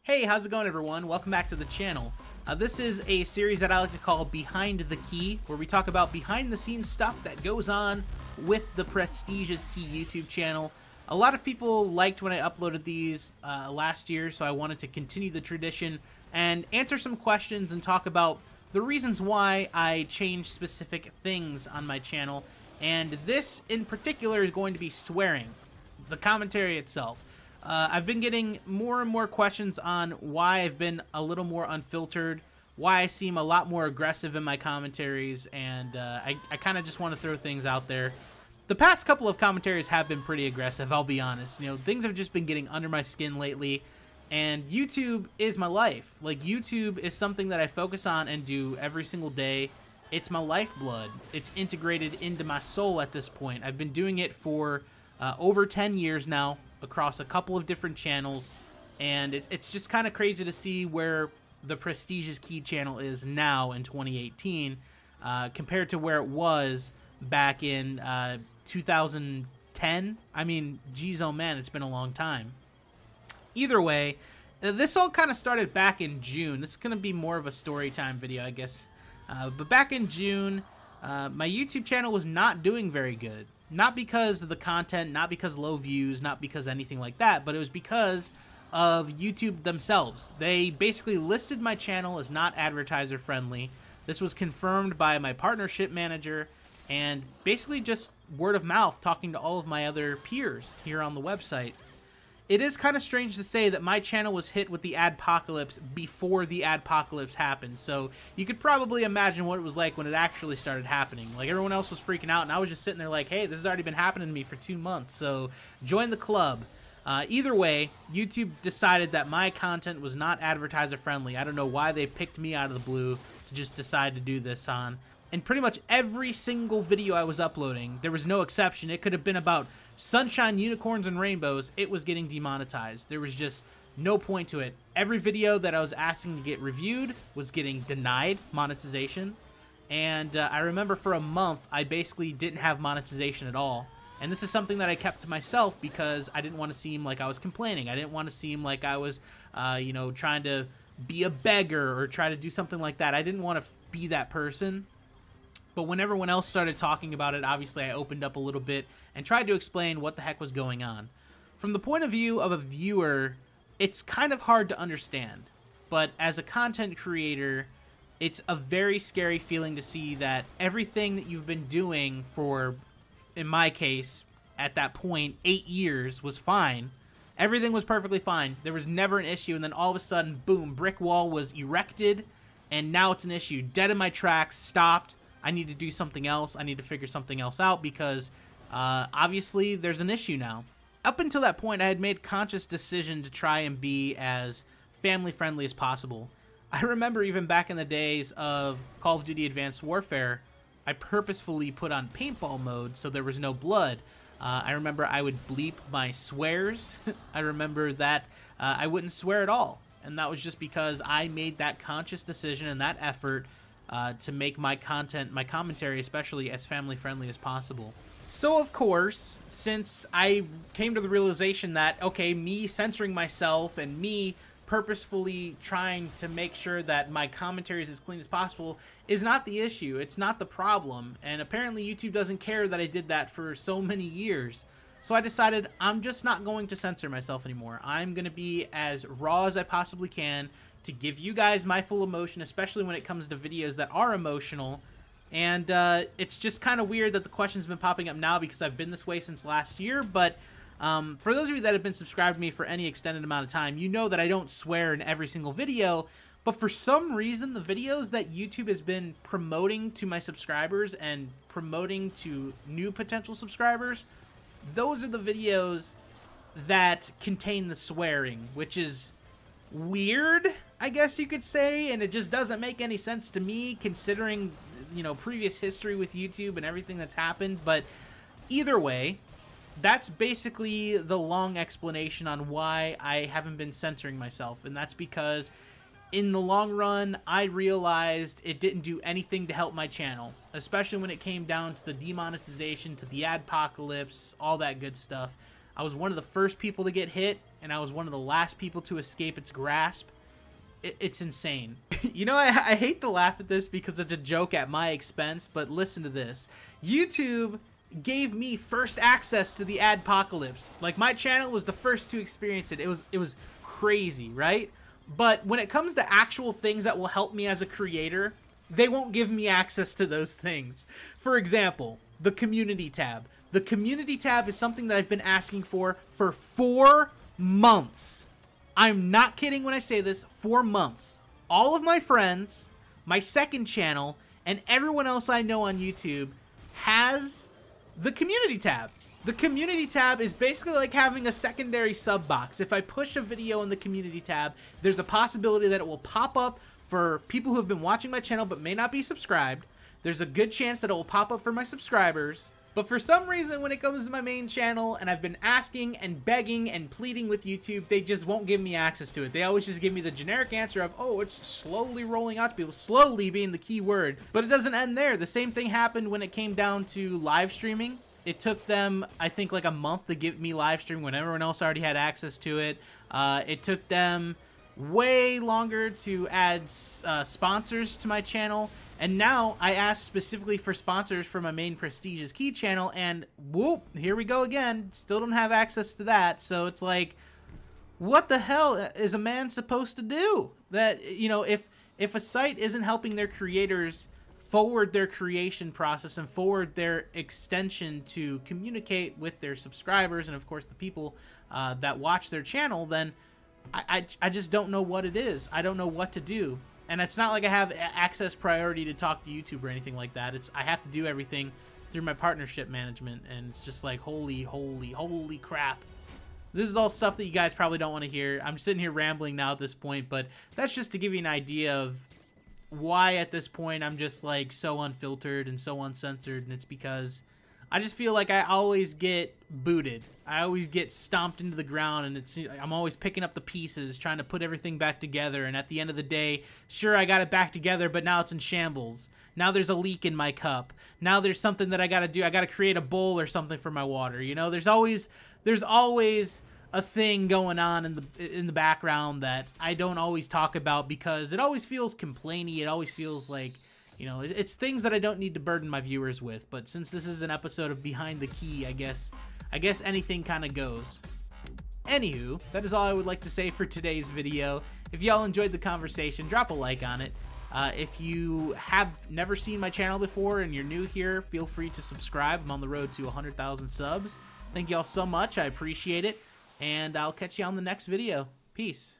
Hey, how's it going, everyone? Welcome back to the channel. This is a series that I like to call Behind the Key, where we talk about behind-the-scenes stuff that goes on with the PrestigeisKey YouTube channel. A lot of people liked when I uploaded these last year, so I wanted to continue the tradition and answer some questions and talk about the reasons why I changed specific things on my channel. And this, in particular, is going to be swearing, the commentary itself. I've been getting more and more questions on why I've been a little more unfiltered, why I seem a lot more aggressive in my commentaries, and I kind of just want to throw things out there. The past couple of commentaries have been pretty aggressive, I'll be honest. You know, things have just been getting under my skin lately, and YouTube is my life. Like, YouTube is something that I focus on and do every single day. It's my lifeblood. It's integrated into my soul at this point. I've been doing it for over 10 years now, across a couple of different channels, and it's just kind of crazy to see where the PrestigeisKey channel is now in 2018 compared to where it was back in 2010. I mean, geez, oh man, it's been a long time. Either way, this all kind of started back in June. This is going to be more of a story time video, I guess. But back in June, my YouTube channel was not doing very good. Not because of the content, not because low views, not because anything like that, but it was because of YouTube themselves. They basically listed my channel as not advertiser friendly. This was confirmed by my partnership manager and basically just word of mouth talking to all of my other peers here on the website. It is kind of strange to say that my channel was hit with the adpocalypse before the adpocalypse happened, so you could probably imagine what it was like when it actually started happening. Like, everyone else was freaking out, and I was just sitting there like, hey, this has already been happening to me for 2 months, so join the club. Either way, YouTube decided that my content was not advertiser friendly. I don't know why they picked me out of the blue to just decide to do this on. And pretty much every single video I was uploading, there was no exception. It could have been about sunshine, unicorns, and rainbows. It was getting demonetized. There was just no point to it. Every video that I was asking to get reviewed was getting denied monetization. And I remember for a month, I basically didn't have monetization at all. And this is something that I kept to myself because I didn't want to seem like I was complaining. I didn't want to seem like I was, you know, trying to be a beggar or try to do something like that. I didn't want to be that person. But when everyone else started talking about it, obviously I opened up a little bit and tried to explain what the heck was going on. From the point of view of a viewer, it's kind of hard to understand. But as a content creator, it's a very scary feeling to see that everything that you've been doing for, in my case, at that point, 8 years was fine. Everything was perfectly fine. There was never an issue, and then all of a sudden, boom, brick wall was erected, and now it's an issue. Dead in my tracks, stopped. I need to do something else. I need to figure something else out because obviously there's an issue now. Up until that point, I had made conscious decision to try and be as family friendly as possible. I remember even back in the days of Call of Duty Advanced Warfare, I purposefully put on paintball mode so there was no blood. I remember I would bleep my swears. I remember that I wouldn't swear at all. And that was just because I made that conscious decision and that effort to make my content, my commentary especially, as family friendly as possible. So of course, since I came to the realization that, okay, me censoring myself and me purposefully trying to make sure that my commentary is as clean as possible is not the issue, it's not the problem, and apparently YouTube doesn't care that I did that for so many years. So I decided I'm just not going to censor myself anymore. I'm going to be as raw as I possibly can to give you guys my full emotion, especially when it comes to videos that are emotional. And it's just kind of weird that the question's been popping up now because I've been this way since last year, but for those of you that have been subscribed to me for any extended amount of time, you know that I don't swear in every single video, but for some reason, the videos that YouTube has been promoting to my subscribers and promoting to new potential subscribers, those are the videos that contain the swearing, which is weird, I guess you could say, and it just doesn't make any sense to me considering, you know, previous history with YouTube and everything that's happened. But either way, that's basically the long explanation on why I haven't been censoring myself, and that's because in the long run I realized it didn't do anything to help my channel, especially when it came down to the demonetization, to the adpocalypse, all that good stuff. I was one of the first people to get hit, and I was one of the last people to escape its grasp. It's insane. You know, I hate to laugh at this because it's a joke at my expense, but listen to this. YouTube gave me first access to the adpocalypse. Like, my channel was the first to experience it. It was crazy, right? But when it comes to actual things that will help me as a creator, they won't give me access to those things. For example, the community tab. The community tab is something that I've been asking for 4 months. I'm not kidding when I say this, 4 months. All of my friends, my second channel, and everyone else I know on YouTube has the community tab. The community tab is basically like having a secondary sub box. If I push a video in the community tab, there's a possibility that it will pop up for people who have been watching my channel but may not be subscribed. There's a good chance that it will pop up for my subscribers. But for some reason, when it comes to my main channel, and I've been asking and begging and pleading with YouTube, they just won't give me access to it. They always just give me the generic answer of, oh, it's slowly rolling out to people. Slowly being the key word. But it doesn't end there. The same thing happened when it came down to live streaming. It took them, I think, like a month to give me live stream when everyone else already had access to it. It took them way longer to add sponsors to my channel. And now I asked specifically for sponsors for my main PrestigeisKey channel, and whoop, here we go again. Still don't have access to that. So it's like, what the hell is a man supposed to do? That, you know, if a site isn't helping their creators forward their creation process and forward their extension to communicate with their subscribers and of course the people that watch their channel, then I just don't know what it is. I don't know what to do. And it's not like I have access priority to talk to YouTube or anything like that. I have to do everything through my partnership management, and it's just like, holy crap. This is all stuff that you guys probably don't want to hear. I'm sitting here rambling now at this point, but that's just to give you an idea of why at this point I'm just like so unfiltered and so uncensored, and it's because I just feel like I always get booted. I always get stomped into the ground, and I'm always picking up the pieces, trying to put everything back together, and at the end of the day, sure, I got it back together, but now it's in shambles. Now there's a leak in my cup. Now there's something that I got to do. I got to create a bowl or something for my water. You know, there's always a thing going on in the background that I don't always talk about because it always feels complainy. It always feels like, you know, it's things that I don't need to burden my viewers with. But since this is an episode of Behind the Key, I guess anything kind of goes. Anywho, that is all I would like to say for today's video. If y'all enjoyed the conversation, drop a like on it. If you have never seen my channel before and you're new here, feel free to subscribe. I'm on the road to 100,000 subs. Thank y'all so much. I appreciate it. And I'll catch you on the next video. Peace.